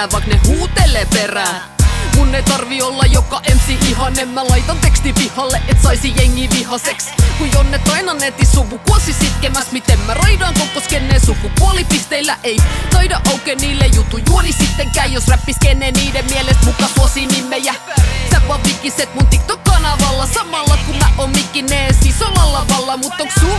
tietää, vaik ne huutelee perään. Mun ei tarvi olla joka MC ihanen. Mä laitan teksti vihalle, et saisi jengi vihaseks. Kun jonnet aina netis suvukuosi sitkemäs. Miten mä raidaan koko skenneen sukupuolipisteillä. Ei taida auke niille jutu juoni sittenkään. Jos räppiskenne niiden mielestä muka suosii nimeä. Sä vaan vikiset mun TikTok-kanavalla. Samalla kun mä oon mikkinees isolla lavalla. Mut onks sul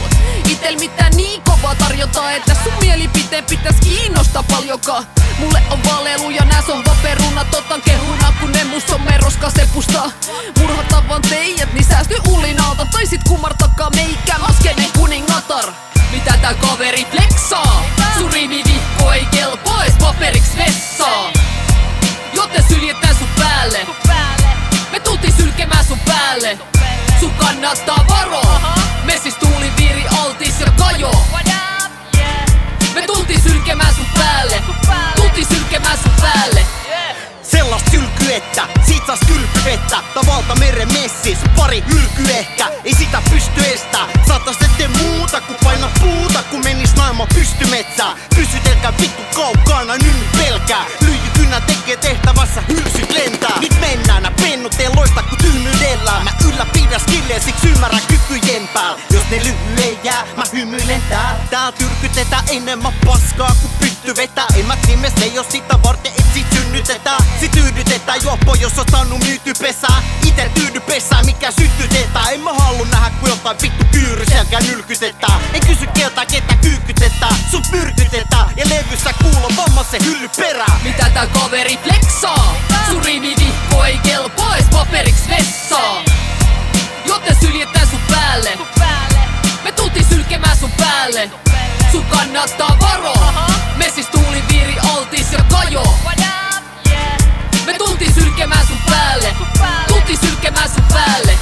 itel mitään niin kovaa tarjota, että sun mielipiteen pitäis kiinnostaa paljonkaan. Mulle on valelu ja nääs on vaan perunat. Otan kehuna kun ne mus on meroska sepustaa. Murhataan vaan teijät, niin säästy ulinalta. Tai sit kumartakaa meikää, mä skenen kuningatar. Mitä tää kaveri flexaa? Sun riimivihko ei kelpaa ees paperiks vessaa. Joten syljetään sun päälle. Me tultiin sylkemään sun päälle. Sun kannattaa varoa. Messis tuuliviiri altis ja kajo. Me tultiin sylkemään sun päälle. Tultiin sylkemään sun päälle. Sellaista sylkyettä, siitä saas kylpyvettä. Tää valtameren messis, pari hylky ehkä. Ei sitä pysty estää. Saatais ette muuta kun paina puuta, kun menis naimaan pystymetsää. Pysytelkää vittu kaukana, nyt pelkää. Lyijykynä tekee tehtävässä, hylsyt lentää. Nyt mennään, nää pennutteen loista kun tyhmyydellään. Mä ylläpidä skilleä, siks ymmärrän kykyjen päällä. Jos ne lyhy ei jää, mä hymyilen täällä. Täällä tyrkytetään enemmän paskaa kun pytty vetää. En mä nimes ei oo sitä varten, et sit synnytetään. Sit tyydytetään juoppo, jos on saanut myyty pesää. Ite tyydy pesää, mikä sytytetään. En mä halua nähdä kun jotain vittu kyyry selkään nylkytetään. En kysy keltä ketä kyykytetään. Sut myrkytetään ja levyssä kuulo vammaisen hylly perää. Mitä tää kaveri flexaa? Sun riimivihko ei kelpaa ees paperiks vessaa. Joten syljetään sun päälle. Me tultiin sylkemään sun päälle. Sun kannattaa varoa. Messis tuuliviiri altis ja kajo. Me tultiin sylkemään sun päälle. Tultiin sylkemään sun päälle.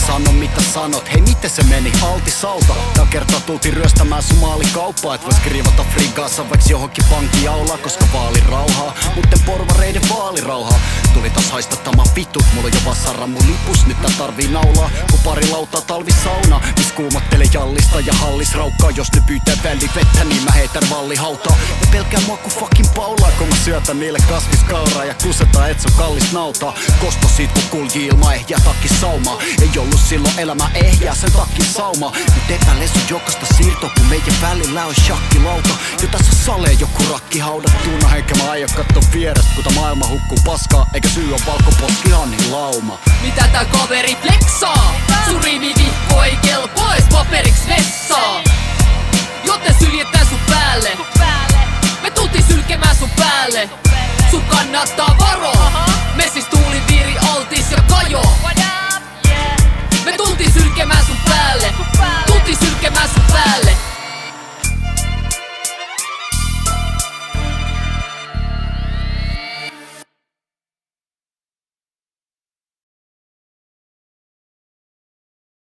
Sano mitä sanot, hei miten se meni, altis auto. Tää kertaa tultiin ryöstämään sun maalikauppaa. Et vois kriivata frigaassa vaiks johonkin pankkiaulaa. Koska vaali rauhaa, mutten porvareiden vaalirauhaa. Tuli taas haistattamaan vitut, mulla on jo vasara mun lipus. Nyt tää tarvii naulaa, kun pari lautaa talvisauna. Mis kuumottele jallista ja hallis raukkaa. Jos ne pyytää välivettä, niin mä heitän vallihautaa. Ja pelkää mua ku fucking paulaa, kun mä syötän niille kasviskauraa. Ja kusetaan et se on kallis nautaa. Kosto siitä kun kulki ilma ehjää takki saumaa. Ei ollut silloin elämä ehjää sen takki saumaa. Nyt epäilen sun jokaista siirtoa, kun meidän välillä on shakkilauta. Jo tässä salee joku rakki haudattuna. Enkä mä aio katto vierestä, kun tää maailma hukkuu paskaa. Eikä syy on valkoposkihannin lauma. Mitä tää kaveri flexaa? Sun riimivihko ei kelpaa ees paperiks vessaa.